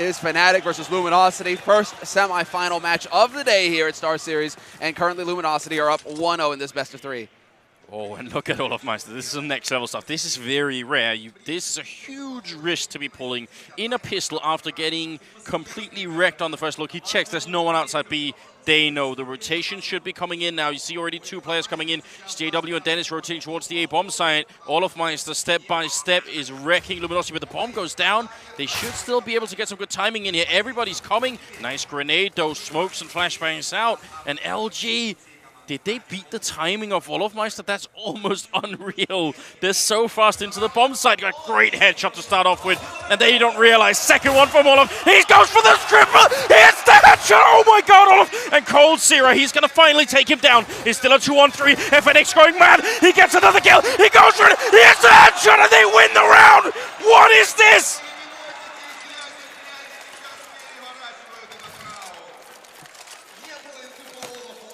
is fnatic versus Luminosity. First semi-final match of the day here at StarSeries, and currently Luminosity are up 1-0 in this best of 3. Oh, and look at Olofmeister. This is some next level stuff. This is very rare. This is a huge risk to be pulling in a pistol after getting completely wrecked on the first look. He checks there's no one outside B. They know the rotation should be coming in now. You see already 2 players coming in. JW and Dennis rotating towards the A bomb site. Olofmeister step by step is wrecking Luminosity, but the bomb goes down. They should still be able to get some good timing in here. Everybody's coming. Nice grenade, those smokes and flashbangs out. And LG, did they beat the timing of Olofmeister? That's almost unreal. They're so fast into the bomb site. Got a great headshot to start off with. And then you don't realize. Second one from Olof. He goes for the triple. Hits the headshot. Oh my god, Olof. And Cold Zero, he's going to finally take him down. It's still a 2-on-3. fnatic going mad. He gets another kill. He goes for it. He hits the headshot and they win the round. What is this?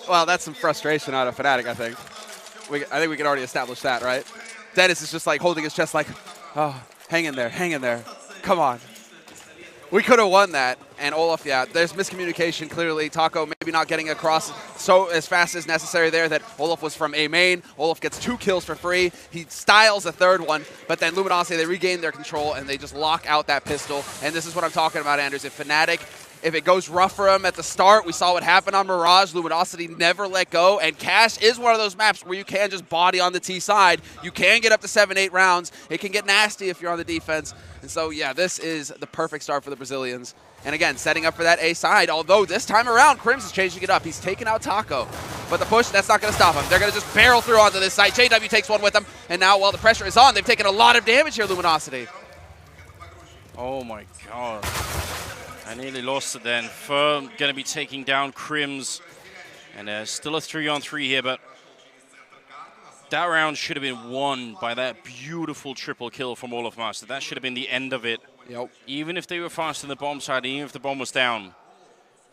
Well, that's some frustration out of fnatic, I think. I think we can already establish that, right? Dennis is just like holding his chest like, oh, hang in there, come on. We could have won that, and Olaf, yeah, there's miscommunication clearly. Taco maybe not getting across so as fast as necessary there that Olaf was from A main. Olaf gets 2 kills for free. He styles a 3rd one, but then Luminosity, they regain their control, and they just lock out that pistol. And this is what I'm talking about, Anders. If fnatic, if it goes rough for him at the start, we saw what happened on Mirage. Luminosity never let go, and Cash is one of those maps where you can just body on the T side. You can get up to 7-8 rounds. It can get nasty if you're on the defense. And so, yeah, this is the perfect start for the Brazilians. And again, setting up for that A side, although this time around, Crims is changing it up. He's taking out Taco. But the push, that's not going to stop him. They're going to just barrel through onto this side. JW takes one with them, and now while the pressure is on, they've taken a lot of damage here, Luminosity. Oh my god. I nearly lost it then. Firm going to be taking down Crims. And still a 3-on-3 here, but that round should have been won by that beautiful triple kill from Olofmeister. That should have been the end of it. Yep. Even if they were fast in the bomb side, even if the bomb was down,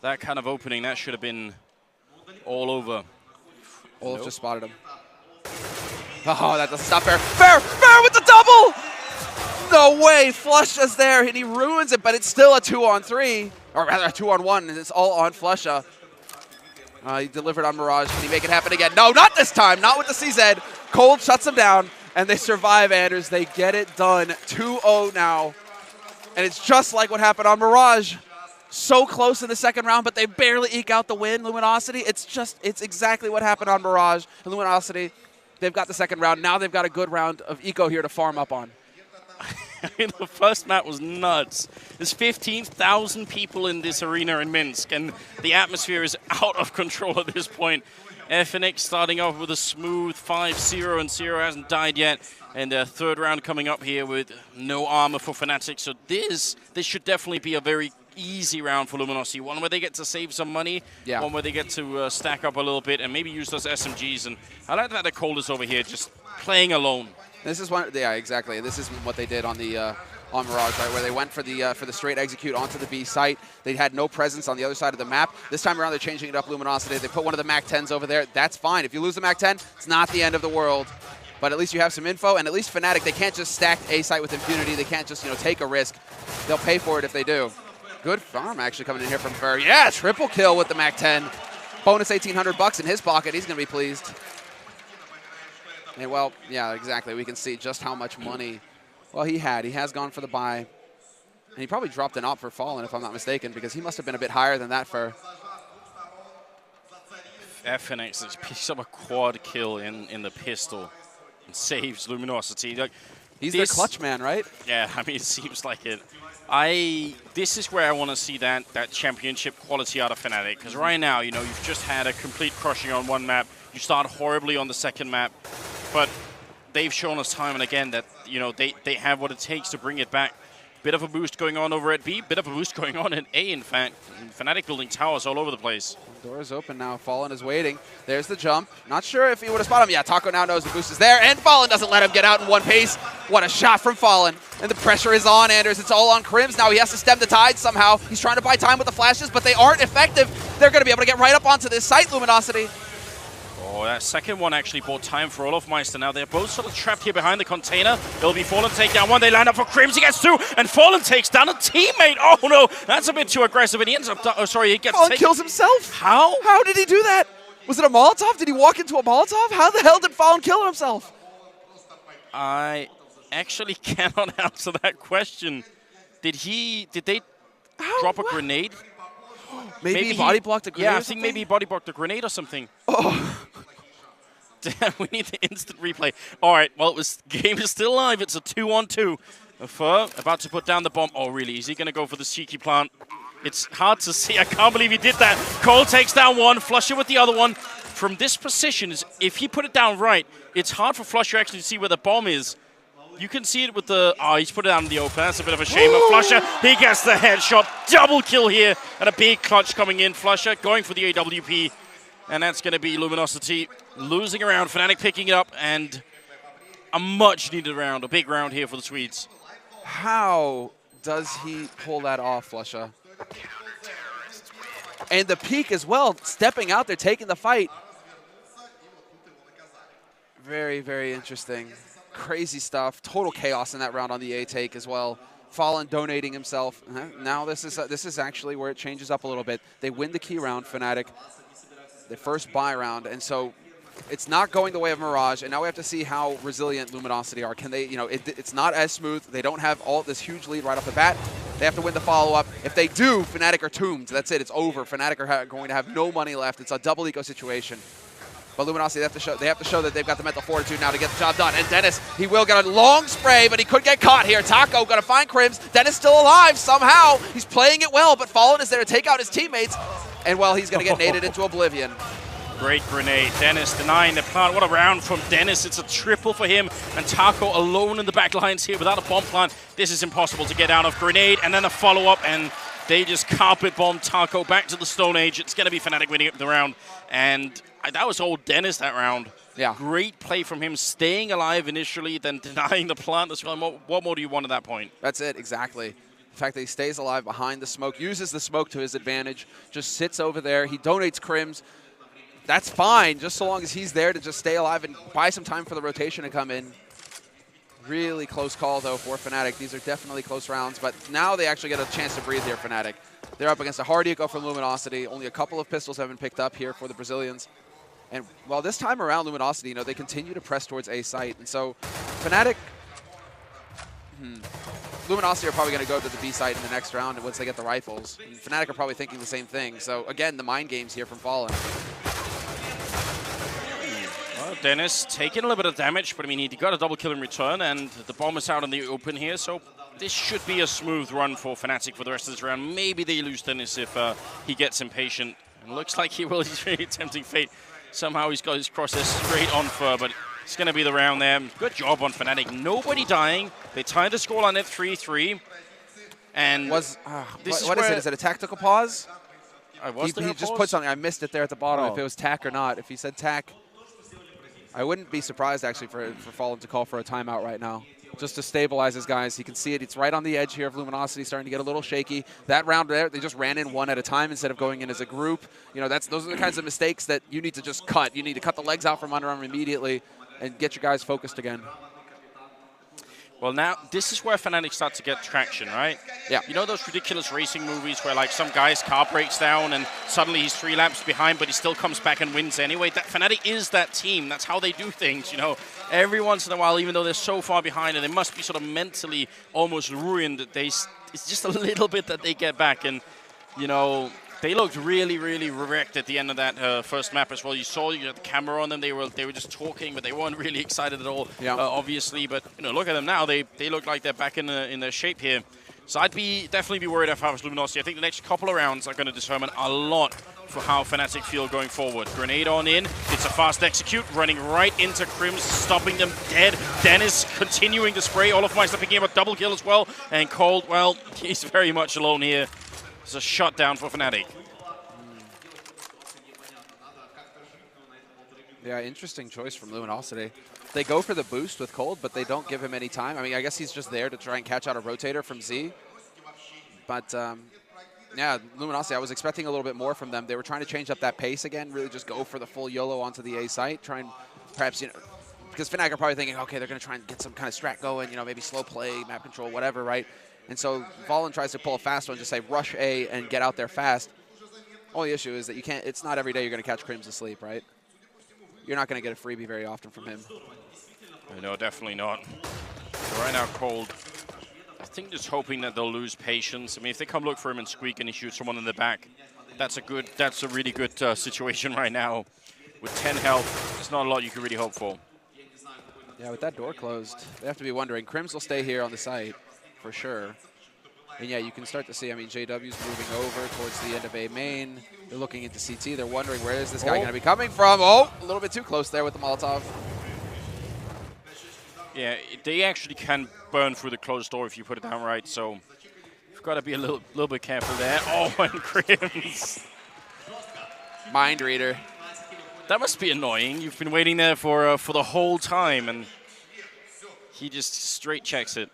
that kind of opening, that should have been all over. Olaf just spotted him. Oh, that doesn't stop Fair. Fair with the double! No way, Flusha's there, and he ruins it, but it's still a 2-on-3, or rather a 2-on-1, and it's all on Flusha. He delivered on Mirage. Can he make it happen again? No, not this time, not with the CZ. Cold shuts him down, and they survive, Anders. They get it done, 2-0 now. And it's just like what happened on Mirage. So close in the second round, but they barely eke out the win, Luminosity. It's exactly what happened on Mirage. And Luminosity, they've got the second round. Now they've got a good round of eco here to farm up on. I mean, the first map was nuts. There's 15,000 people in this arena in Minsk, and the atmosphere is out of control at this point. fnatic starting off with a smooth 5-0, and 0 hasn't died yet. And their 3rd round coming up here with no armor for fnatic. So this should definitely be a very easy round for Luminosity. One where they get to save some money, one where they get to stack up a little bit and maybe use those SMGs. And I like that the Cold is over here just playing alone. This is one, yeah, exactly. This is what they did on the on Mirage, right, where they went for the straight execute onto the B site. They had no presence on the other side of the map. This time around, they're changing it up. Luminosity. They put one of the MAC-10s over there. That's fine. If you lose the MAC-10, it's not the end of the world. But at least you have some info, and at least fnatic, they can't just stack A site with impunity. They can't just take a risk. They'll pay for it if they do. Good farm actually coming in here from Fur. Yeah, triple kill with the MAC-10. Bonus $1,800 in his pocket. He's going to be pleased. And well, yeah, exactly. We can see just how much money, well, he has gone for the buy. And he probably dropped an op for Fallen, if I'm not mistaken, because he must have been a bit higher than that for. fnatic picks up a quad kill in the pistol and saves Luminosity. Like, he's the clutch man, right? Yeah, I mean, it seems like it. This is where I want to see that championship quality out of fnatic, because right now, you've just had a complete crushing on one map. You start horribly on the second map, but they've shown us time and again that they have what it takes to bring it back. Bit of a boost going on over at B, bit of a boost going on at A, in fact. fnatic building towers all over the place. Door is open now. Fallen is waiting. There's the jump. Not sure if he would have spotted him. Yeah, Taco now knows the boost is there, and Fallen doesn't let him get out in one piece. What a shot from Fallen. And the pressure is on, Anders. It's all on Crims now. He has to stem the tide somehow. He's trying to buy time with the flashes, but they aren't effective. They're going to be able to get right up onto this site, Luminosity. Oh, that second one actually bought time for Olofmeister. Now they're both sort of trapped here behind the container. It'll be Fallen take down one. They line up for Crims. He gets two, and Fallen takes down a teammate. Oh no, that's a bit too aggressive. And he ends up. Oh, sorry, he gets. Fallen kills himself. How? How did he do that? Was it a Molotov? Did he walk into a Molotov? How the hell did Fallen kill himself? I actually cannot answer that question. Did they drop a grenade? Maybe he body blocked a grenade. Yeah, I think maybe he body blocked a grenade or something. Oh. Damn, we need the instant replay. All right, well, game is still alive. It's a 2-on-2. Fur about to put down the bomb. Oh, really? Is he going to go for the cheeky plant? It's hard to see. I can't believe he did that. Cole takes down one. Flusher with the other one. From this position, if he put it down right, it's hard for Flusher actually to see where the bomb is. You can see it with the... Oh, he's put it out in the open. That's a bit of a shame. But Flusher, he gets the headshot. Double kill here. And a big clutch coming in. Flusher going for the AWP. And that's going to be Luminosity losing a round. fnatic picking it up. And a much-needed round. A big round here for the Swedes. How does he pull that off, Flusher? And the peak as well. Stepping out there, taking the fight. Very, very interesting. Crazy stuff. Total chaos in that round on the A take as well. Fallen donating himself. Now this is actually where it changes up a little bit. They win the key round, fnatic. The first buy round, and so it's not going the way of Mirage. And now we have to see how resilient Luminosity are. Can they? You know, it's not as smooth. They don't have all this huge lead right off the bat. They have to win the follow-up. If they do, fnatic are tombed. That's it. It's over. fnatic are going to have no money left. It's a double eco situation. But Luminosity, they have to show that they've got the mental fortitude now to get the job done. And Dennis, he will get a long spray, but he could get caught here. Taco going to find Crims. Dennis still alive somehow. He's playing it well, but Fallen is there to take out his teammates. And, well, he's going to get naded into oblivion. Great grenade. Dennis denying the plant. What a round from Dennis. It's a triple for him. And Taco alone in the back lines here without a bomb plant. This is impossible to get out of. Grenade and then a follow-up, and they just carpet bomb Taco back to the Stone Age. It's going to be fnatic winning the round. And that was all Dennis that round. Yeah. Great play from him, staying alive initially, then denying the plant as well. What more do you want at that point? That's it, exactly. The fact that he stays alive behind the smoke, uses the smoke to his advantage, just sits over there. He donates Crims. That's fine, just so long as he's there to just stay alive and buy some time for the rotation to come in. Really close call, though, for fnatic. These are definitely close rounds, but now they actually get a chance to breathe here, fnatic. They're up against a hard eco from Luminosity. Only a couple of pistols have been picked up here for the Brazilians. And, well, this time around, Luminosity, you know, they continue to press towards A site. And so, fnatic... Luminosity are probably going to go to the B site in the next round once they get the rifles. And fnatic are probably thinking the same thing. So, again, the mind games here from Fallen. Well, Dennis taking a little bit of damage, but I mean, he got a double kill in return, and the bomb is out in the open here, so this should be a smooth run for fnatic for the rest of this round. Maybe they lose Dennis if he gets impatient. And looks like he will. He's really tempting fate. Somehow he's got his crosses straight on Fur, but it's going to be the round there. Good job on fnatic. Nobody dying. They tied the scoreline at 3-3. And what is it? Is it a tactical pause? He just put something. I missed it there at the bottom, if it was tack or not. If he said tack, I wouldn't be surprised, actually, for Fallen to call for a timeout right now, just to stabilize his guys. You can see it. It's right on the edge here of Luminosity, starting to get a little shaky. That round there, they just ran in one at a time instead of going in as a group. You know, those are the kinds of mistakes that you need to just cut. You need to cut the legs out from under them immediately and get your guys focused again. Well, now, this is where fnatic start to get traction, right? Yeah. You know those ridiculous racing movies where, like, some guy's car breaks down and suddenly he's 3 laps behind, but he still comes back and wins anyway? That fnatic is that team. That's how they do things, you know. Every once in a while, even though they're so far behind and they must be sort of mentally almost ruined, it's just a little bit that they get back. And, you know, they looked really, really wrecked at the end of that first map as well. You saw the camera on them. They were just talking, but they weren't really excited at all, obviously. But, you know, look at them now. They look like they're back in their shape here. So I'd definitely be worried if I was Luminosity. I think the next couple of rounds are going to determine a lot for how fnatic feel going forward. Grenade on in. It's a fast execute, running right into Crims, stopping them dead. Dennis continuing to spray. Olofmeister picking up a double kill as well. And Cold, well, he's very much alone here. It's a shutdown for fnatic. Yeah, interesting choice from Luminosity. They go for the boost with Cold, but they don't give him any time. I mean, I guess he's just there to try and catch out a rotator from Z. But Yeah, Luminosity, I was expecting a little bit more from them. They were trying to change up that pace again, really just go for the full YOLO onto the A site, try and perhaps, you know, because fnatic are probably thinking, okay, they're going to try and get some kind of strat going, you know, maybe slow play, map control, whatever, right? And so Valen tries to pull a fast one, just say rush A and get out there fast. Only issue is that you can't, it's not every day you're going to catch Crims asleep, right? You're not going to get a freebie very often from him. No, definitely not. So right now, Cold, I think just hoping that they'll lose patience. I mean, if they come look for him and squeak and he shoots someone in the back, that's a really good situation right now. With 10 health, there's not a lot you can really hope for. Yeah, with that door closed, they have to be wondering. Crims will stay here on the site for sure. And yeah, you can start to see, I mean, JW's moving over towards the end of A main. They're looking into CT. They're wondering, where is this guy going to be coming from? Oh, a little bit too close there with the Molotov. Yeah, they actually can burn through the closed door if you put it down right, so you've got to be a little bit careful there. Oh, and Crims. Mind reader. That must be annoying. You've been waiting there for the whole time, and he just straight checks it.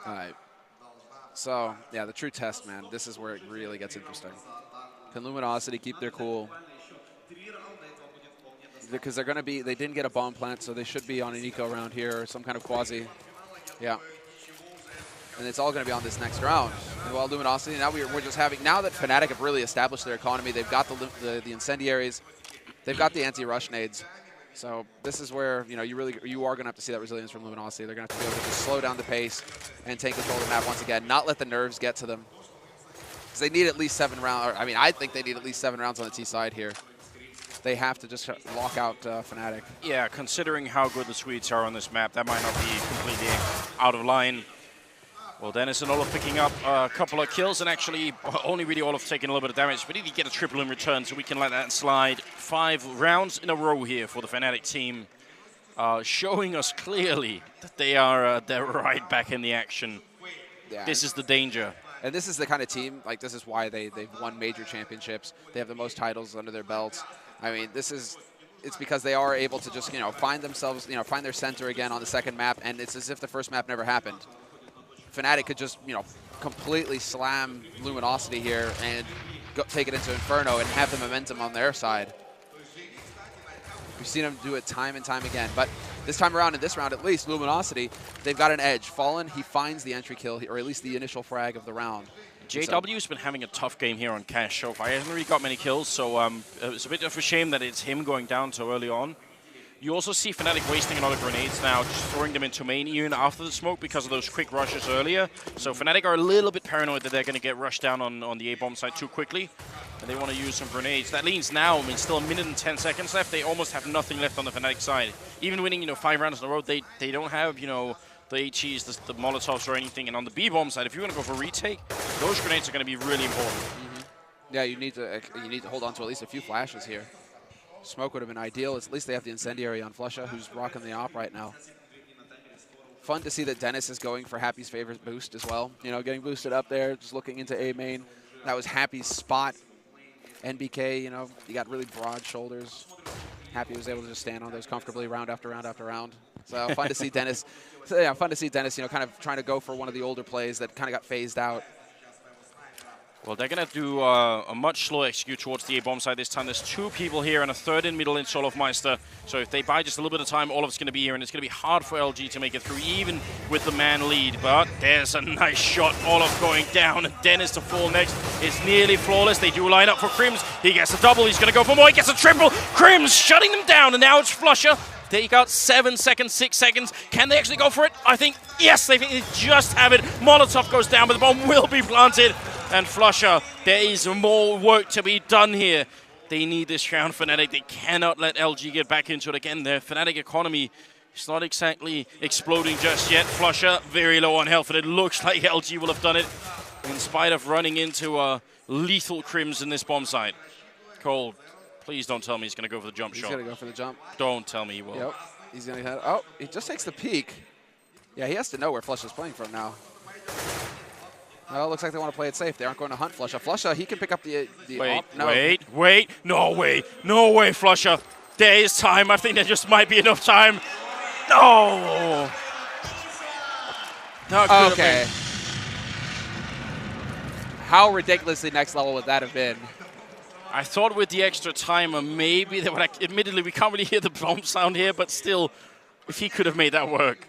All right. So, yeah, the true test, man. This is where it really gets interesting. Can Luminosity keep their cool? Because they're going to be, they didn't get a bomb plant, so they should be on an eco round here or some kind of quasi. Yeah. And it's all going to be on this next round. And while Luminosity, now we're just having, now that fnatic have really established their economy, they've got the incendiaries, they've got the anti-rush nades. So this is where, you know, you are going to have to see that resilience from Luminosity. They're going to have to be able to just slow down the pace and take control of the map once again, not let the nerves get to them. Because they need at least 7 rounds, I mean, I think they need at least 7 rounds on the T side here. They have to just lock out fnatic. Yeah, considering how good the Swedes are on this map, that might not be completely out of line. Well, Dennis and Olaf picking up a couple of kills, and actually only really Olaf taking a little bit of damage, but he did get a triple in return, so we can let that slide. 5 rounds in a row here for the fnatic team, showing us clearly that they're right back in the action. Yeah. This is the danger. And this is the kind of team, like this is why they've won major championships. They have the most titles under their belts. I mean, it's because they are able to just, you know, find themselves, you know, find their center again on the second map, and it's as if the first map never happened. fnatic could just, you know, completely slam Luminosity here and take it into Inferno and have the momentum on their side. We've seen them do it time and time again. But this time around, in this round at least, Luminosity, they've got an edge. Fallen, he finds the entry kill, or at least the initial frag of the round. JW's been having a tough game here on Cash so far. He hasn't really got many kills, so it's a bit of a shame that it's him going down so early on. You also see fnatic wasting a lot of grenades now, just throwing them into main even after the smoke because of those quick rushes earlier. So fnatic are a little bit paranoid that they're going to get rushed down on the A-bomb side too quickly, and they want to use some grenades. That leads now, I mean, still 1 minute and 10 seconds left. They almost have nothing left on the fnatic side. Even winning, you know, 5 rounds in a row, they don't have, you know, the HEs, the Molotovs or anything. And on the B-bomb side, if you're going to go for retake, those grenades are going to be really important. Yeah, you need to hold on to at least a few flashes here. Smoke would have been ideal. At least they have the incendiary on Flusha, who's rocking the op right now. Fun to see that Dennis is going for Happy's favorite boost as well. You know, getting boosted up there, just looking into A main. That was Happy's spot. NBK, you know, you got really broad shoulders. Happy was able to just stand on those comfortably round after round after round. So fun to see Dennis. So yeah, fun to see Dennis, you know, kind of trying to go for one of the older plays that kind of got phased out. Well, they're going to do a much slower execute towards the A-bomb side this time. There's 2 people here and a third in middle in Olofmeister. So if they buy just a little bit of time, Olaf's going to be here, and it's going to be hard for LG to make it through, even with the man lead. But there's a nice shot. Olaf going down, and Dennis to fall next. It's nearly flawless. They do line up for Crims. He gets a double. He's going to go for more. He gets a triple. Crims shutting them down, and now it's Flusha. They got 7 seconds, 6 seconds. Can they actually go for it? I think, yes, they think they just have it. Molotov goes down, but the bomb will be planted. And Flusha, there is more work to be done here. They need this round, fnatic. They cannot let LG get back into it again. Their fnatic economy is not exactly exploding just yet. Flusha, very low on health, and it looks like LG will have done it in spite of running into a lethal Crims in this bomb site. Cole, please don't tell me he's going to go for the jump shot. He's going to go for the jump. Don't tell me he will. Yep. He's going to head. Oh, he just takes the peek. Yeah, he has to know where Flusha's playing from now. Well, it looks like they want to play it safe. They aren't going to hunt Flusha. Flusha, he can pick up the wait, op. No. Wait. No way, Flusha. There is time. I think there just might be enough time. No. Okay. How ridiculously next level would that have been? I thought with the extra timer, maybe they would. Admittedly, we can't really hear the bomb sound here, but still, if he could have made that work.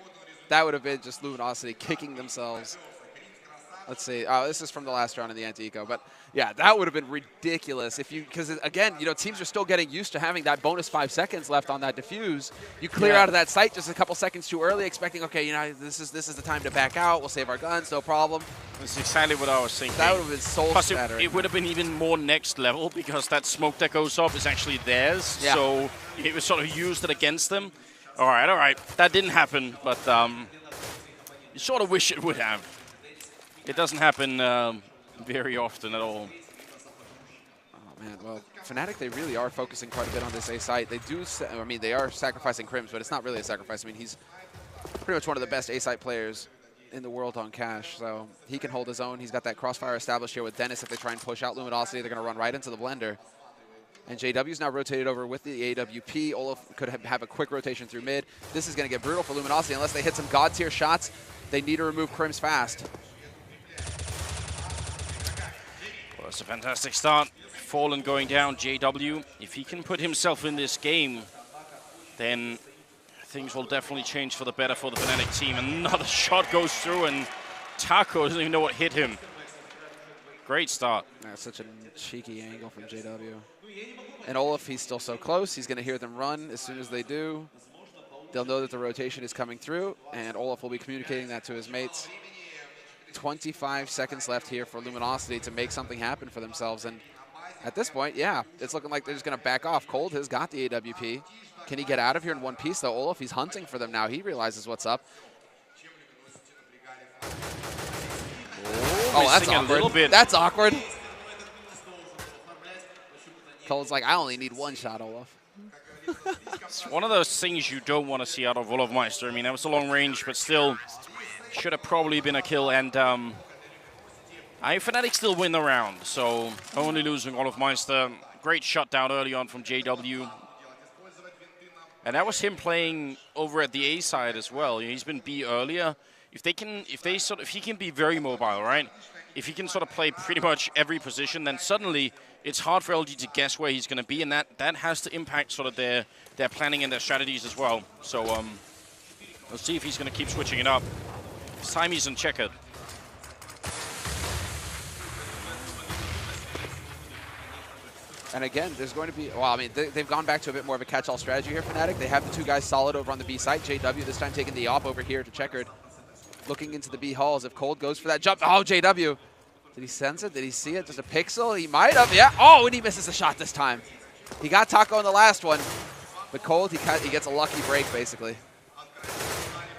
That would have been just Luminosity kicking themselves. Let's see. Oh, this is from the last round in the anti-eco. But, yeah, that would have been ridiculous. If you, because, again, you know, teams are still getting used to having that bonus 5 seconds left on that diffuse. You clear out of that site just a couple seconds too early, expecting, okay, you know, this is the time to back out. We'll save our guns, no problem. That's exactly what I was thinking. That would have been soul-shattering. It would have been even more next level because that smoke that goes up is actually theirs. Yeah. So it was sort of used it against them. All right. That didn't happen, but you sort of wish it would have. It doesn't happen very often at all. Oh, man. Well, fnatic, they really are focusing quite a bit on this A site. They do, I mean, they are sacrificing Crims, but it's not really a sacrifice. I mean, he's pretty much one of the best A site players in the world on Cash, so he can hold his own. He's got that crossfire established here with Dennis. If they try and push out Luminosity, they're going to run right into the blender. And JW's now rotated over with the AWP. Olaf could have a quick rotation through mid. This is going to get brutal for Luminosity. Unless they hit some god tier shots, they need to remove Crims fast. Well, it's a fantastic start. Fallen going down, JW. If he can put himself in this game, then things will definitely change for the better for the fnatic team. Another shot goes through, and Taco doesn't even know what hit him. Great start. That's such a cheeky angle from JW. And Olaf, he's still so close. He's going to hear them run as soon as they do. They'll know that the rotation is coming through, and Olaf will be communicating that to his mates. 25 seconds left here for Luminosity to make something happen for themselves. And at this point, yeah, it's looking like they're just going to back off. Cold has got the AWP. Can he get out of here in one piece, though? Olaf, he's hunting for them now. He realizes what's up. Oh, that's awkward. That's awkward. Cold's like, I only need one shot, Olaf. It's one of those things you don't want to see out of Olofmeister. I mean, that was a long range, but still should have probably been a kill. And fnatic still win the round, so only losing Olofmeister. Great shutdown early on from JW. And that was him playing over at the A side as well. He's been B earlier. If he can be very mobile, right? If he can sort of play pretty much every position, then suddenly it's hard for LG to guess where he's going to be, and that has to impact sort of their planning and their strategies as well. So let's see if he's going to keep switching it up. This time he's in checkered. And again, there's going to be, well, I mean, they've gone back to a bit more of a catch-all strategy here, fnatic. They have the two guys solid over on the B side. JW this time taking the op over here to checkered. Looking into the B halls. If Cold goes for that jump. Oh, JW. Did he sense it? Did he see it? Just a pixel? He might have. Yeah. Oh, and he misses the shot this time. He got Taco in the last one. But Cold, he gets a lucky break, basically.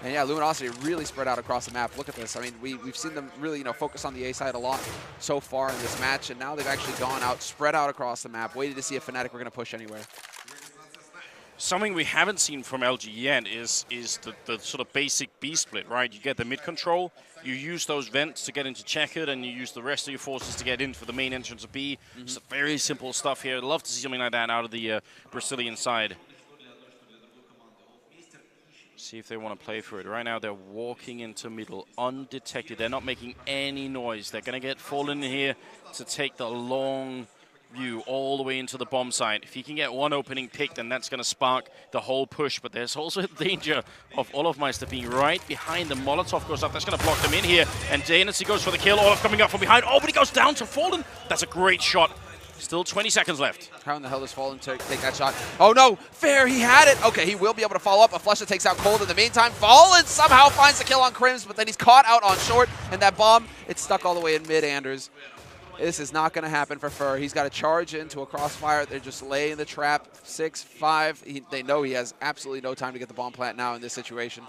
And yeah, Luminosity really spread out across the map. Look at this. I mean, we've seen them really, focus on the A side a lot so far in this match. And now they've actually gone out, spread out across the map, waited to see if fnatic were going to push anywhere. Something we haven't seen from LG yet is the sort of basic B split, right? You get the mid control, you use those vents to get into checkered, and you use the rest of your forces to get in for the main entrance of B. It's very simple stuff here. I'd love to see something like that out of the Brazilian side. See if they want to play for it. Right now, they're walking into middle undetected. They're not making any noise. They're going to get Fallen in here to take the long view all the way into the bomb site. If he can get one opening pick, then that's going to spark the whole push. But there's also the danger of Olofmeister being right behind. The Molotov goes up. That's going to block them in here. And Dainese goes for the kill. Olaf coming up from behind. Oh, but he goes down to Fallen. That's a great shot. Still 20 seconds left. How in the hell does Fallen take that shot? Oh, no. Fair. He had it. Okay, he will be able to follow up. A Flesha takes out Cold in the meantime. Fallen somehow finds the kill on Crims, but then he's caught out on short. And that bomb, it's stuck all the way in mid, Anders. This is not going to happen for Fur. He's got to charge into a crossfire. They're just laying the trap. 6-5. They know he has absolutely no time to get the bomb plant now in this situation.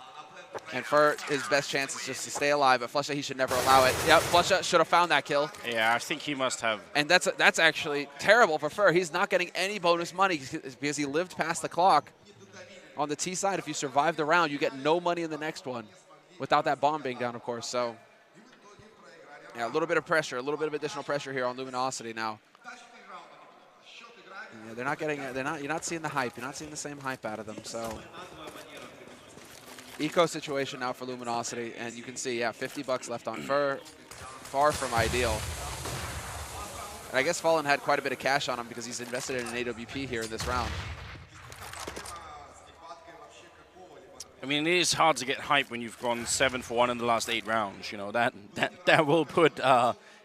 And Fur, his best chance is just to stay alive. But Flesha, he should never allow it. Yep, Flesha should have found that kill. Yeah, I think he must have. And that's actually terrible for Fur. He's not getting any bonus money because he lived past the clock. On the T side, if you survive the round, you get no money in the next one. Without that bomb being down, of course. So yeah, a little bit of pressure, a little bit of additional pressure here on Luminosity now. Yeah, they're not getting, you're not seeing the hype. You're not seeing the same hype out of them. So eco situation now for Luminosity, and you can see, yeah, $50 left on Fur. Far from ideal. And I guess Fallen had quite a bit of cash on him because he's invested in an AWP here in this round. I mean, it is hard to get hype when you've gone 7-for-1 in the last 8 rounds. You know, that will put,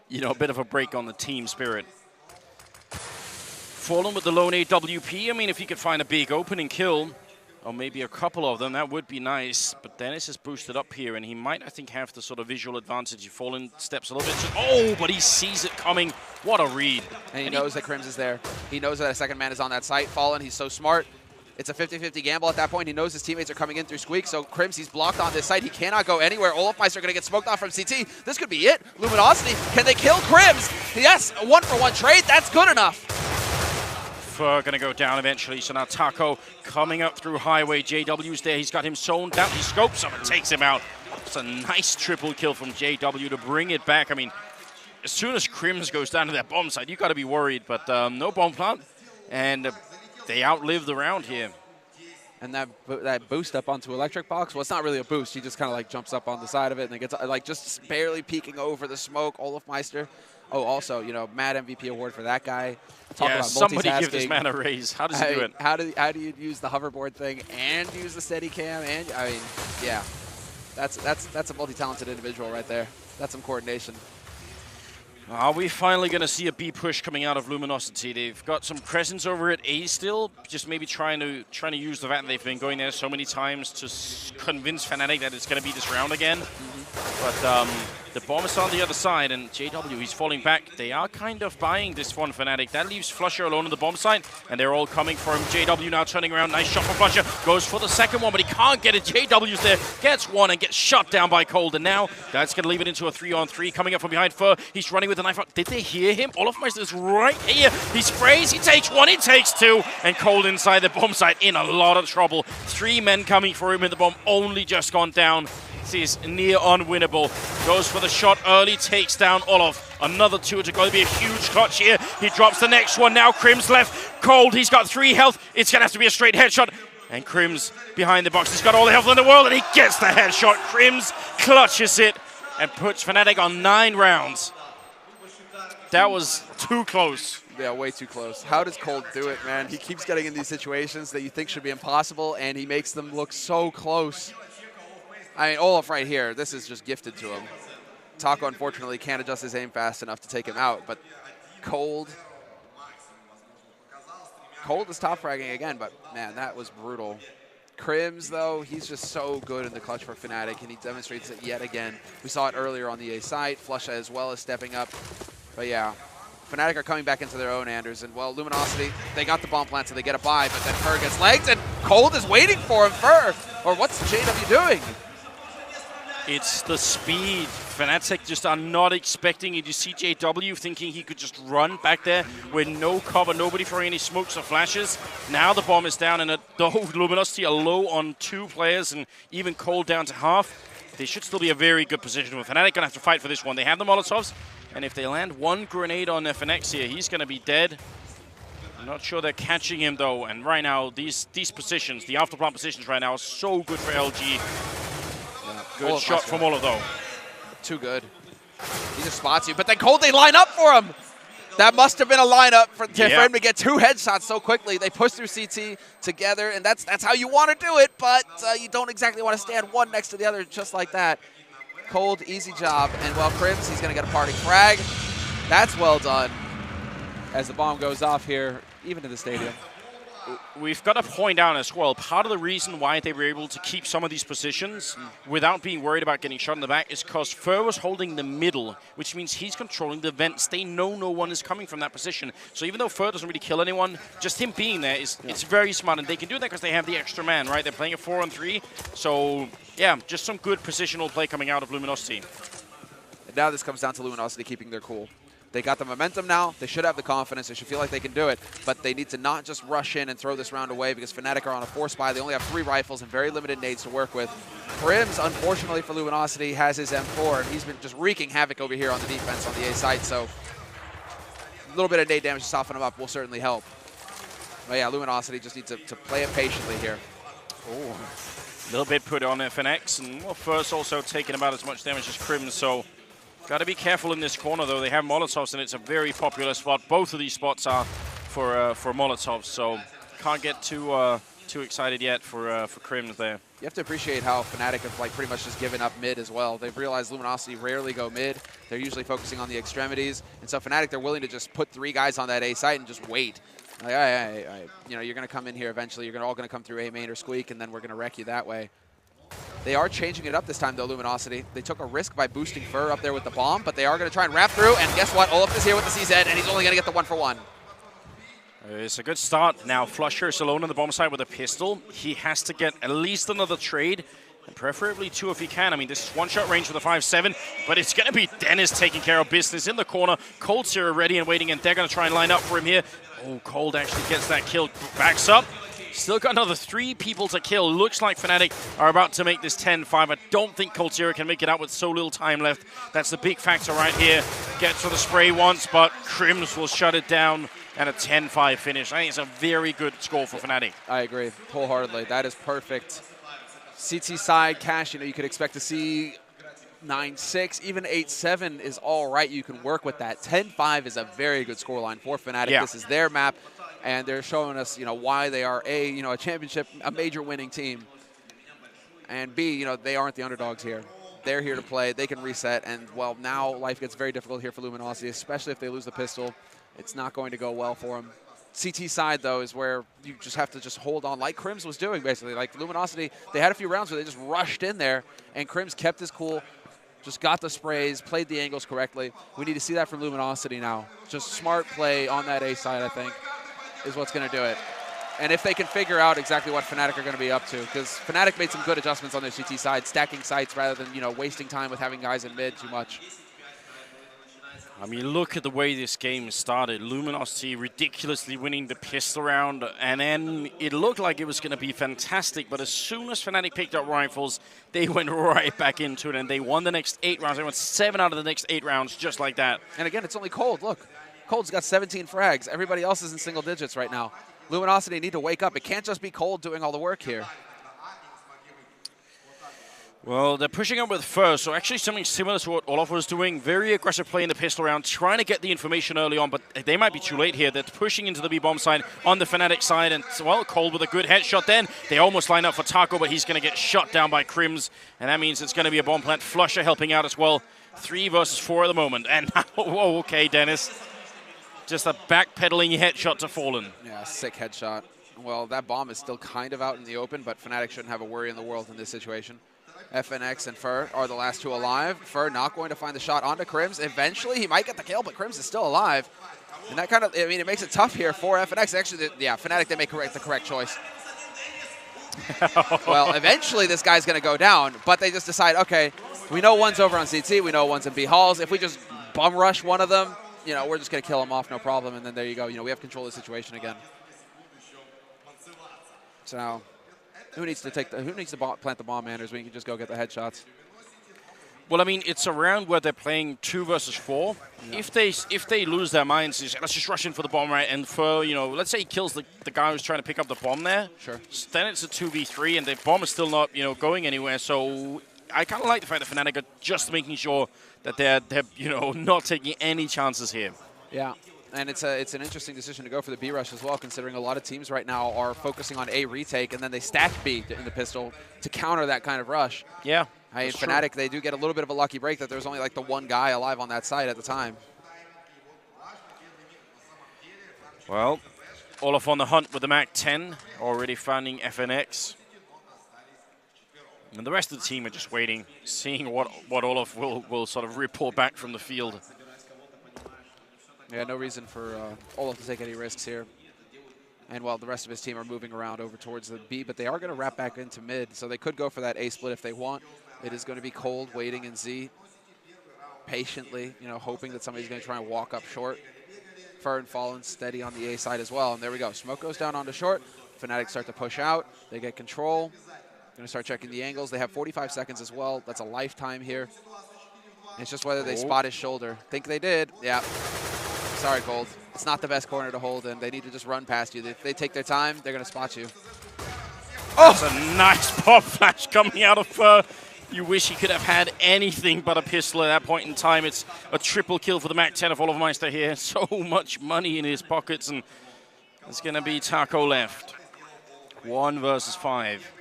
you know, a bit of a break on the team spirit. Fallen with the lone AWP. I mean, if he could find a big opening kill, or maybe a couple of them, that would be nice. But Dennis is boosted up here, and he might, I think, have the sort of visual advantage. Fallen steps a little bit. Oh, but he sees it coming. What a read. And he knows that Crims is there. He knows that a second man is on that site. Fallen, he's so smart. It's a 50-50 gamble at that point. He knows his teammates are coming in through Squeak, so Crims, he's blocked on this site. He cannot go anywhere. Olofmeister going to get smoked off from CT. This could be it. Luminosity, can they kill Crims? Yes, a 1-for-1 trade. That's good enough. Going to go down eventually. So now Taco coming up through Highway. JW's there. He's got him sewn down. He scopes him and takes him out. It's a nice triple kill from JW to bring it back. I mean, as soon as Crims goes down to that bomb site, you got to be worried. But no bomb plant. And they outlive the round here. And that boost up onto Electric Box, well, it's not really a boost. He just kind of like jumps up on the side of it and then gets like just barely peeking over the smoke. Olofmeister. Oh, also, you know, Mad MVP award for that guy. Talk about somebody give this man a raise. How does he do it? How do you use the hoverboard thing and use the steady cam? And I mean, yeah, that's a multi-talented individual right there. That's some coordination. Are we finally going to see a B push coming out of Luminosity? They've got some presence over at A still, just maybe trying to use the fact that they've been going there so many times to convince fnatic that it's going to be this round again. But the bomb is on the other side, and JW, he's falling back. They are kind of buying this one, fnatic. That leaves Flusher alone on the bomb side, and they're all coming for him. JW now turning around. Nice shot from Flusher. Goes for the second one, but he can't get it. JW's there. Gets one and gets shot down by Cold. And now that's going to leave it into a 3-on-3. Coming up from behind Fur. He's running with the knife out. Did they hear him? Olofmeister is right here. He sprays. He takes one. He takes two. And Cold inside the bomb site in a lot of trouble. 3 men coming for him, and the bomb only just gone down. This is near unwinnable. Goes for the shot early, takes down Olof. Another 2 to go. It'll be a huge clutch here. He drops the next one. Now Crims left. Cold, he's got 3 health. It's going to have to be a straight headshot. And Crims behind the box. He's got all the health in the world, and he gets the headshot. Crims clutches it and puts fnatic on 9 rounds. That was too close. Yeah, way too close. How does Cold do it, man? He keeps getting in these situations that you think should be impossible, and he makes them look so close. I mean, Olaf right here, this is just gifted to him. Taco, unfortunately, can't adjust his aim fast enough to take him out, but Cold is top fragging again, but man, that was brutal. Crims, though, he's just so good in the clutch for fnatic, and he demonstrates it yet again. We saw it earlier on the A site. Flusha as well as stepping up. But yeah, fnatic are coming back into their own, Anders, and well, Luminosity, they got the bomb plant, so they get a buy, but then Fur gets legged, and Cold is waiting for him. Fur, or what's JW doing? It's the speed. fnatic just are not expecting it. You see JW thinking he could just run back there with no cover, nobody throwing any smokes or flashes. Now the bomb is down, and the whole Luminosity are low on 2 players, and even Cold down to half. They should still be a very good position. With fnatic gonna have to fight for this one. They have the Molotovs, and if they land 1 grenade on FNX here, he's gonna be dead. I'm not sure they're catching him though, and right now these positions, the afterplant positions right now, are so good for LG. Good shot from Olof, though. Too good. He just spots you. But then Cold, they line up for him. That must have been a lineup for him to get 2 headshots so quickly. They push through CT together, and that's how you want to do it, but you don't exactly want to stand one next to the other just like that. Cold, easy job. And, well, Crims, he's going to get a party frag. That's well done. As the bomb goes off here, even in the stadium. We've got to point out as well, part of the reason why they were able to keep some of these positions without being worried about getting shot in the back is because Fur was holding the middle, which means he's controlling the vents. They know no one is coming from that position. So even though Fur doesn't really kill anyone, just him being there is it's very smart, and they can do that because they have the extra man, right? They're playing a 4-on-3. So, yeah, just some good positional play coming out of Luminosity. And now this comes down to Luminosity keeping their cool. They got the momentum now. They should have the confidence. They should feel like they can do it. But they need to not just rush in and throw this round away because fnatic are on a 4-spy. They only have 3 rifles and very limited nades to work with. Crims, unfortunately for Luminosity, has his M4, and he's been just wreaking havoc over here on the defense on the A site. So a little bit of nade damage to soften him up will certainly help. But yeah, Luminosity just needs to play it patiently here. Oh, a little bit put on FNX, and well, First also taking about as much damage as Crims, so Got to be careful in this corner, though. They have Molotovs, and it's a very popular spot. Both of these spots are for Molotovs, so can't get too excited yet for Crims there. You have to appreciate how Fnatic have like pretty much just given up mid as well. They've realized Luminosity rarely go mid. They're usually focusing on the extremities, and so Fnatic, they're willing to just put 3 guys on that A site and just wait. Like, you know, you're going to come in here eventually. You're all going to come through A main or Squeak, and then we're going to wreck you that way. They are changing it up this time, though, Luminosity. They took a risk by boosting Fur up there with the bomb, but they are going to try and wrap through, and guess what? Olaf is here with the CZ, and he's only going to get the 1-for-1. It's a good start. Now, Flusher is alone on the bomb side with a pistol. He has to get at least another trade, and preferably 2 if he can. I mean, this is one-shot range with a 5-7, but it's going to be Dennis taking care of business in the corner. Cold Zero ready and waiting, and they're going to try and line up for him here. Oh, Cold actually gets that kill, backs up. Still got another 3 people to kill. Looks like Fnatic are about to make this 10-5. I don't think Cold Zero can make it out with so little time left. That's the big factor right here. Gets for the spray once, but Crims will shut it down. And a 10-5 finish. I think it's a very good score for Fnatic. I agree wholeheartedly. That is perfect. CT side cash, you know, you could expect to see 9-6, even 8-7 is all right. You can work with that. 10-5 is a very good scoreline for Fnatic. Yeah. This is their map, and they're showing us, you know, why they are a championship, a major winning team, and B, you know, they aren't the underdogs here. They're here to play. They can reset, and well, now life gets very difficult here for Luminosity, especially if they lose the pistol. It's not going to go well for them. CT side, though, is where you just have to just hold on, like Crims was doing, basically. Like Luminosity, they had a few rounds where they just rushed in there, and Crims kept his cool, just got the sprays, played the angles correctly. We need to see that from Luminosity now. Just smart play on that A side, I think, is what's going to do it. And if they can figure out exactly what Fnatic are going to be up to, because Fnatic made some good adjustments on their CT side, stacking sites rather than, you know, wasting time with having guys in mid too much. I mean, look at the way this game started. Luminosity ridiculously winning the pistol round, and then it looked like it was going to be fantastic, but as soon as Fnatic picked up rifles, they went right back into it, and they won the next 8 rounds. They won 7 out of the next 8 rounds, just like that. And again, it's only Cold. Look, Cold's got 17 frags. Everybody else is in single digits right now. Luminosity need to wake up. It can't just be Cold doing all the work here. Well, they're pushing up with Fur, so actually something similar to what Olaf was doing. Very aggressive play in the pistol round, trying to get the information early on, but they might be too late here. They're pushing into the B-bomb side on the Fnatic side, and, well, Cold with a good headshot then. They almost line up for Taco, but he's going to get shot down by Crims, and that means it's going to be a bomb plant. Flusher helping out as well. 3 versus 4 at the moment, and whoa, okay, Dennis. Just a backpedaling headshot to Fallen. Yeah, sick headshot. Well, that bomb is still kind of out in the open, but Fnatic shouldn't have a worry in the world in this situation. FNX and Fur are the last 2 alive. Fur not going to find the shot onto Crims. Eventually, he might get the kill, but Crims is still alive. And that kind of, I mean, it makes it tough here for FNX. Actually, yeah, Fnatic, they make the correct choice. Well, eventually this guy's going to go down, but they just decide, okay, we know one's over on CT, we know one's in B halls. If we just bum rush one of them, you know, we're just going to kill him off, no problem. And then there you go. You know, we have control of the situation again. So now, who needs to plant the bomb, Anders? We can just go get the headshots. Well, I mean, it's a round where they're playing 2 versus 4. Yeah. If they lose their minds, let's just rush in for the bomb, right? And for, you know, let's say he kills the guy who's trying to pick up the bomb there. Sure. Then it's a 2v3, and the bomb is still not, you know, going anywhere. So I kind of like the fact that Fnatic are just making sure that they're you know, not taking any chances here. Yeah. And it's an interesting decision to go for the B rush as well, considering a lot of teams right now are focusing on A retake, and then they stack B in the pistol to counter that kind of rush. Yeah. I mean, Fnatic, they do get a little bit of a lucky break that there's only like the 1 guy alive on that site at the time. Well, Olaf on the hunt with the MAC-10, already finding FNX. And the rest of the team are just waiting, seeing what Olaf will sort of report back from the field. Yeah, no reason for Olaf to take any risks here. And while the rest of his team are moving around over towards the B, but they are going to wrap back into mid, so they could go for that A split if they want. It is going to be Cold waiting in Z, patiently, you know, hoping that somebody's going to try and walk up short. Fur and Fallen steady on the A side as well, and there we go. Smoke goes down onto short. Fnatic start to push out. They get control. Going to start checking the angles. They have 45 seconds as well. That's a lifetime here. It's just whether they spot his shoulder. Think they did. Yeah. Sorry, Cold. It's not the best corner to hold in. They need to just run past you. If they take their time, they're going to spot you. Oh! That's a nice pop flash coming out of You wish he could have had anything but a pistol at that point in time. It's a triple kill for the map2 of Olofmeister here. So much money in his pockets, and it's going to be Taco left. 1 versus 5.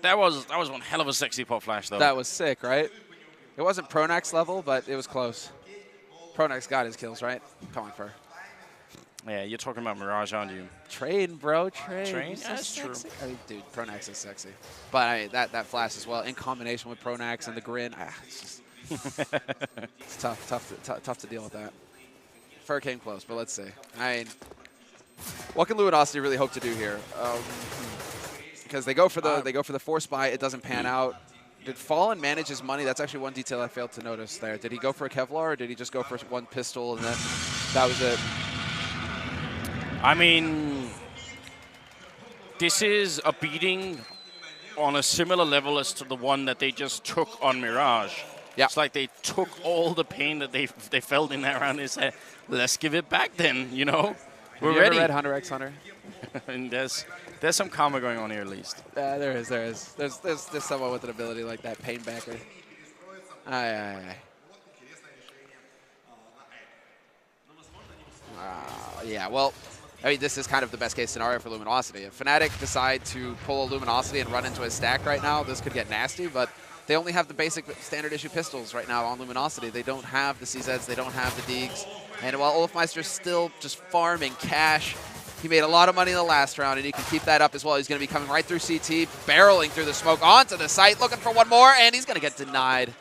That was one hell of a sexy pop flash, though. That was sick, right? It wasn't Pronax level, but it was close. Pronax got his kills, right? Come on, Fur. Yeah, you're talking about Mirage, aren't you? Train, bro, train. Train? So That's true. I mean, dude, Pronax is sexy. But I mean, that flash as well, in combination with Pronax and the grin, it's just it's tough to deal with that. Fur came close, but let's see. I mean, what can Luminosity really hope to do here? Because they go for the force buy, it doesn't pan out. Did Fallen manage his money? That's actually one detail I failed to notice there. Did he go for a Kevlar, or did he just go for one pistol and then that was it? I mean, this is a beating on a similar level as to the one that they just took on Mirage. Yeah. It's like they took all the pain that they felt in that round and said, let's give it back then, you know? We're Have you ready. ever read Hunter x Hunter? And there's some karma going on here at least. There is. There's someone with an ability like that, pain backer. Aye. Yeah, well, I mean, this is kind of the best case scenario for Luminosity. If fnatic decide to pull a Luminosity and run into a stack right now, this could get nasty, but they only have the basic standard issue pistols right now on Luminosity. They don't have the CZs, they don't have the Deegs. And while Olofmeister's still just farming cash, he made a lot of money in the last round, and he can keep that up as well. He's going to be coming right through CT, barreling through the smoke onto the site, looking for one more, and he's going to get denied.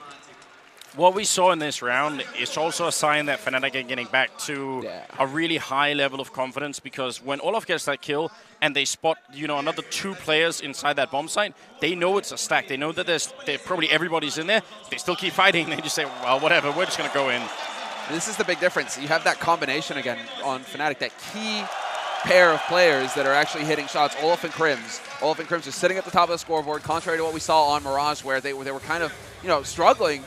What we saw in this round is also a sign that fnatic are getting back to a really high level of confidence, because when Olof gets that kill and they spot, you know, another 2 players inside that bomb site, they know it's a stack. They know that probably everybody's in there. They still keep fighting. They just say, well, whatever, we're just going to go in. This is the big difference. You have that combination again on fnatic, that key pair of players that are actually hitting shots. Olaf and Crims. Olaf and Crims are sitting at the top of the scoreboard, contrary to what we saw on Mirage, where they were kind of, you know, struggling.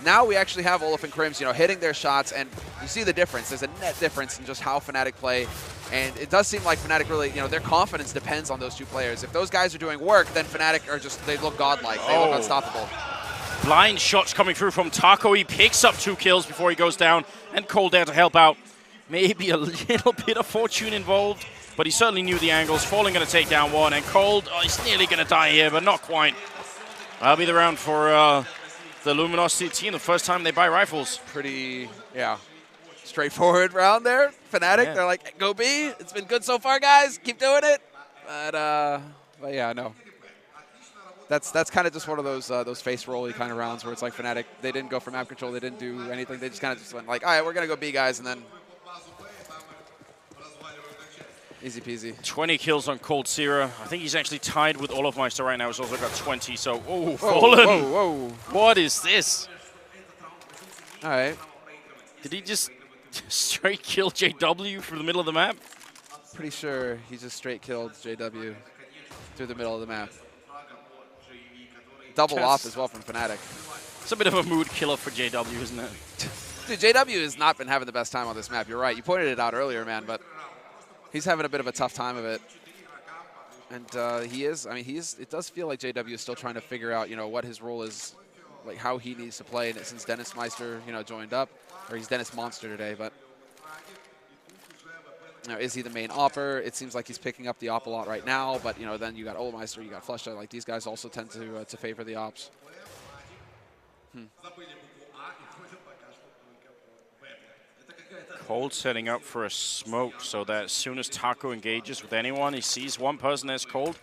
Now we actually have Olaf and Crims, you know, hitting their shots, and you see the difference. There's a net difference in just how fnatic play, and it does seem like fnatic really, you know, their confidence depends on those 2 players. If those guys are doing work, then fnatic are just, they look godlike. They look unstoppable. Blind shots coming through from Taco. He picks up 2 kills before he goes down, and Cold there to help out. Maybe a little bit of fortune involved, but he certainly knew the angles. Fallen going to take down 1, and Cold, he's nearly going to die here, but not quite. That'll be the round for the Luminosity team, the first time they buy rifles. Pretty, straightforward round there. fnatic, they're like, go B. It's been good so far, guys. Keep doing it. But yeah, no. That's kind of just one of those face rolly kind of rounds where it's like fnatic, they didn't go for map control, they didn't do anything. They just kind of just went like, all right, we're going to go B, guys, and then easy peasy. 20 kills on Cold Sierra. I think he's actually tied with Olofmeister right now. He's also got 20, so, Fallen. Whoa. What is this? All right. Did he just straight kill JW through the middle of the map? Pretty sure he just straight killed JW through the middle of the map. Double off as well from fnatic. It's a bit of a mood killer for JW, isn't it? Dude, JW has not been having the best time on this map. You're right. You pointed it out earlier, man, but he's having a bit of a tough time of it. And he is, I mean, it does feel like JW is still trying to figure out, you know, what his role is, like how he needs to play. And since Dennis Meister, you know, joined up, or he's Dennis Monster today, but you know, is he the main opper? It seems like he's picking up the op a lot right now, but you know, then you got Olmeister, you got Flusha, like these guys also tend to favor the ops. Cold setting up for a smoke so that as soon as Taco engages with anyone, he sees one person as Cold.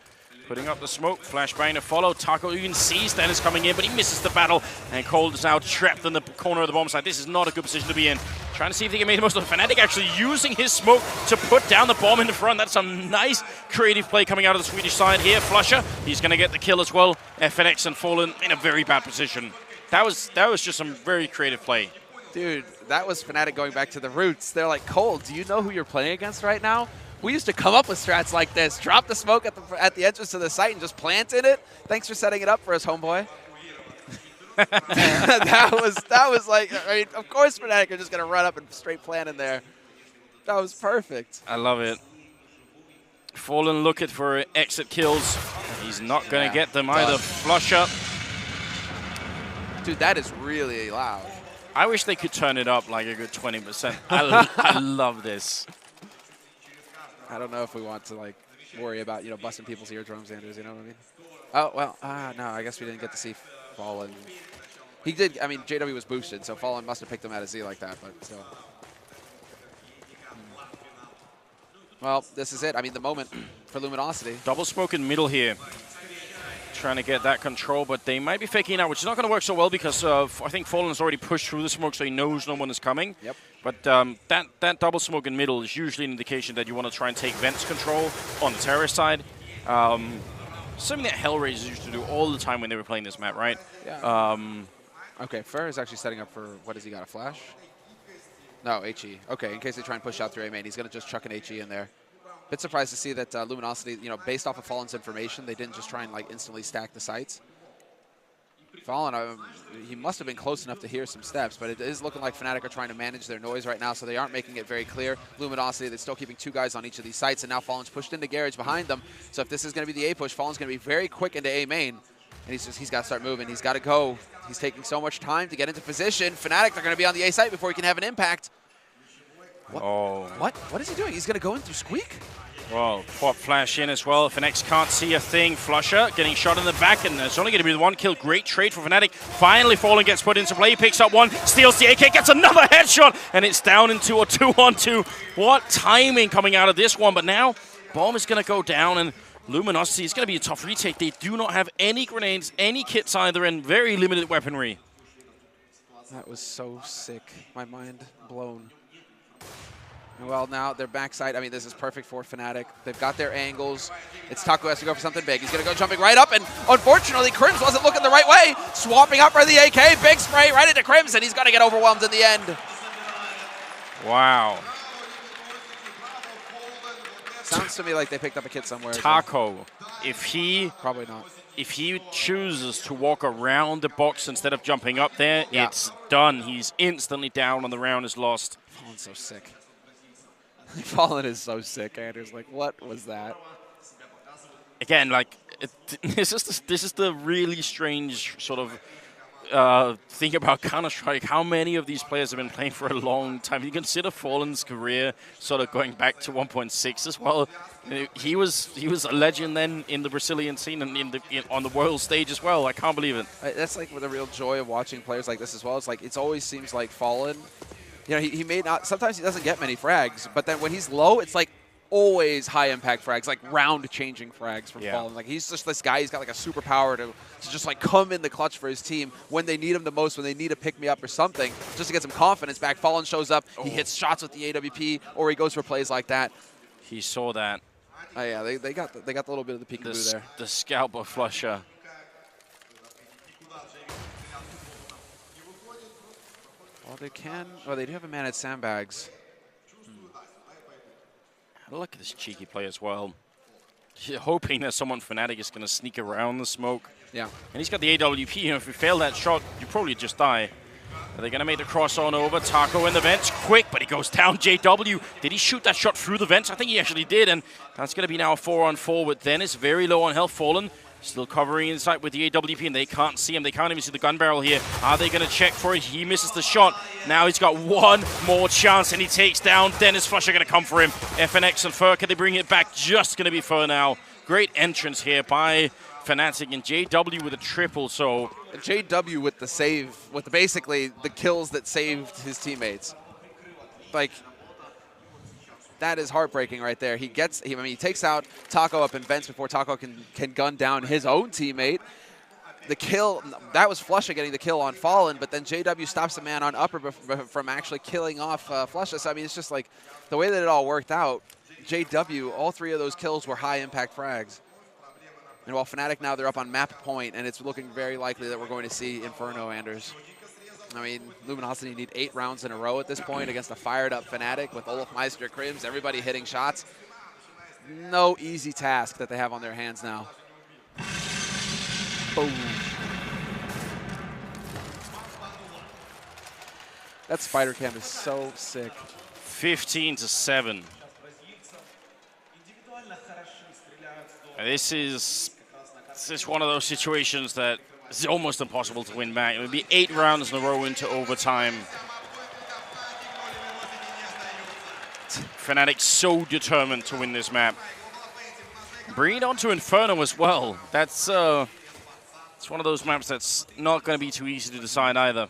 Putting up the smoke, flashbang to follow. Taco even sees Dennis coming in, but he misses the battle. And Cold is now trapped in the corner of the bomb site. This is not a good position to be in. Trying to see if they can make the most of it. fnatic actually using his smoke to put down the bomb in the front. That's some nice creative play coming out of the Swedish side here. Flusha, he's going to get the kill as well. FNX and Fallen in a very bad position. That was just some very creative play. Dude, that was fnatic going back to the roots. They're like, Cold, do you know who you're playing against right now? We used to come up with strats like this. Drop the smoke at the entrance to the site and just plant in it. Thanks for setting it up for us, homeboy. that was like, I mean, of course fnatic are just going to run up and straight plant in there. That was perfect. I love it. Fallen looking for exit kills. He's not going to get them either. Flusha Dude, that is really loud. I wish they could turn it up like a good 20%. I love this. I don't know if we want to like worry about, you know, busting people's eardrums, Anders, you know what I mean? Oh, well, no, I guess we didn't get to see Fallen. He did, I mean, JW was boosted, so Fallen must have picked him out of Z like that, but still. Well, this is it. I mean, the moment for Luminosity. Double smoke in middle here. Trying to get that control, but they might be faking out, which is not going to work so well because I think Fallen's already pushed through the smoke, so he knows no one is coming. Yep. But that double smoke in middle is usually an indication that you want to try and take Vent's control on the terrorist side. Something that Hellraisers used to do all the time when they were playing this map, right? Yeah. Okay, Fer is actually setting up for, what has he got, a flash? No, HE. Okay, in case they try and push out through A main, he's going to just chuck an HE in there. Bit surprised to see that Luminosity, you know, based off of Fallen's information, they didn't just try and like instantly stack the sites. Fallen, he must have been close enough to hear some steps, but it is looking like Fnatic are trying to manage their noise right now, so they aren't making it very clear. Luminosity, they're still keeping 2 guys on each of these sites, and now Fallen's pushed into Garage behind them. So if this is going to be the A push, Fallen's going to be very quick into A main, and he's got to start moving. He's got to go. He's taking so much time to get into position. Fnatic are going to be on the A site before he can have an impact. What? Oh. What is he doing? He's going to go in through Squeak? Well, pop flash in as well. Fnatic can't see a thing. Flusher getting shot in the back, and it's only going to be the 1 kill. Great trade for Fnatic. Finally, Fallen gets put into play. He picks up 1, steals the AK, gets another headshot, and it's down into a 2-on-2. What timing coming out of this one, but now Bomb is going to go down, and Luminosity is going to be a tough retake. They do not have any grenades, any kits either, and very limited weaponry. That was so sick. My mind blown. Well, now their backside, I mean, this is perfect for Fnatic. They've got their angles. It's Taco has to go for something big. He's going to go jumping right up, and unfortunately, Crims wasn't looking the right way. Swapping up for the AK, big spray right into Crims, and he's going to get overwhelmed in the end. Wow. Sounds to me like they picked up a kit somewhere. Taco, if he... Probably not. If he chooses to walk around the box instead of jumping up there, it's done. He's instantly down, and the round is lost. Fallen's so sick. Fallen is so sick, Anders. Like, what was that? Again, like, this is the really strange sort of thing about Counter-Strike. How many of these players have been playing for a long time? You consider Fallen's career sort of going back to 1.6 as well. He was a legend then in the Brazilian scene and on the world stage as well. I can't believe it. That's like the real joy of watching players like this as well. It's like it always seems like Fallen. You know, he may not, sometimes he doesn't get many frags, but then when he's low, it's like always high impact frags, like round changing frags from Fallen. Like he's just this guy, he's got like a superpower to just like come in the clutch for his team when they need him the most, when they need a pick me up or something, just to get some confidence back. Fallen shows up, he hits shots with the AWP, or he goes for plays like that. He saw that. Oh yeah, they got a little bit of the peekaboo there. The scalper flusher. Well, they can. Well, they do have a man at sandbags. Look at this cheeky play as well. You're hoping that someone Fnatic is going to sneak around the smoke. Yeah. And he's got the AWP. You know, if you fail that shot, you probably just die. Are they going to make the cross on over? Taco in the vents, quick, but he goes down. JW, did he shoot that shot through the vents? I think he actually did, and that's going to be now a 4-on-4 with Dennis. Very low on health, Fallen. Still covering inside with the AWP, and they can't see him. They can't even see the gun barrel here. Are they going to check for it? He misses the shot. Now he's got one more chance, and he takes down Dennis. Flusher going to come for him. FNX and Fer, can they bring it back? Just going to be Fer now. Great entrance here by Fnatic, and JW with a triple, so... JW with the save, with basically the kills that saved his teammates. Like... That is heartbreaking right there. He takes out Taco up in vents before Taco can gun down his own teammate. The kill, that was Flusha getting the kill on Fallen, but then JW stops the man on upper from actually killing off Flusha. So, I mean, it's just like the way that it all worked out. JW, all 3 of those kills were high impact frags. And while Fnatic now, they're up on map point, and it's looking very likely that we're going to see Inferno, Anders. I mean, Luminosity need 8 rounds in a row at this point against a fired-up Fnatic with Olaf Meister, Crims, everybody hitting shots. No easy task that they have on their hands now. Boom. That spider cam is so sick. 15-7. This is one of those situations that It's almost impossible to win back. It would be 8 rounds in a row into overtime. fnatic so determined to win this map. Bring it on to Inferno as well. That's it's one of those maps that's not going to be too easy to decide either.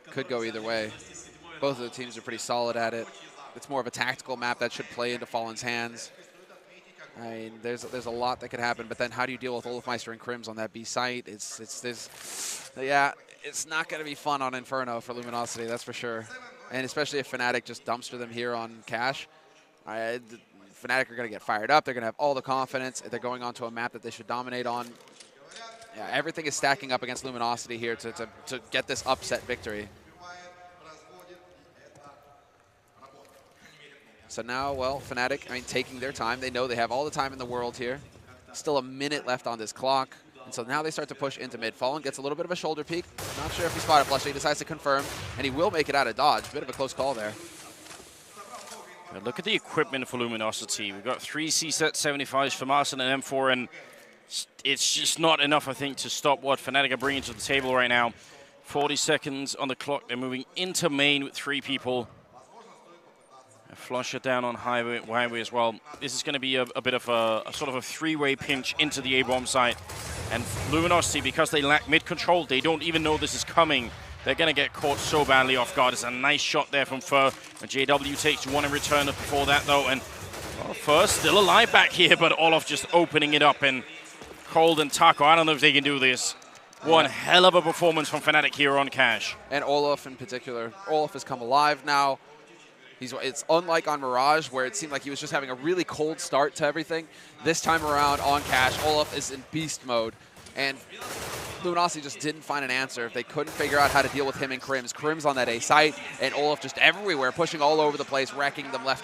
Could go either way. Both of the teams are pretty solid at it. It's more of a tactical map that should play into Fallen's hands. I mean, there's a lot that could happen, but then how do you deal with Olafmeister and Crims on that B site? Yeah, it's not going to be fun on Inferno for Luminosity, that's for sure. And especially if fnatic just dumpster them here on Cash. fnatic are going to get fired up. They're going to have all the confidence. They're going onto a map that they should dominate on. Yeah, everything is stacking up against Luminosity here to get this upset victory. So now, well, fnatic, I mean, taking their time. They know they have all the time in the world here. Still a minute left on this clock. And so now they start to push into mid. Fallen gets a little bit of a shoulder peek. Not sure if he spotted flush. He decides to confirm, and he will make it out of dodge. Bit of a close call there. But look at the equipment for Luminosity. We've got 3 CSET 75s for Marcin and M4, and it's just not enough, I think, to stop what fnatic are bringing to the table right now. 40 seconds on the clock. They're moving into main with 3 people. Flusher down on highway as well. This is going to be a bit of a sort of a 3-way pinch into the A-bomb site. And Luminosity, because they lack mid control, they don't even know this is coming. They're going to get caught so badly off guard. It's a nice shot there from Fur. And JW takes 1 in return before that, though. And well, Fur still alive back here, but Olaf just opening it up. And Cold and Taco, I don't know if they can do this. One hell of a performance from fnatic here on Cash. And Olaf in particular. Olaf has come alive now. It's unlike on Mirage, where it seemed like he was just having a really cold start to everything. This time around on Cash, Olaf is in beast mode. And Luminosity just didn't find an answer. They couldn't figure out how to deal with him and Crims. Crims on that A site, and Olaf just everywhere, pushing all over the place, wrecking them left and right.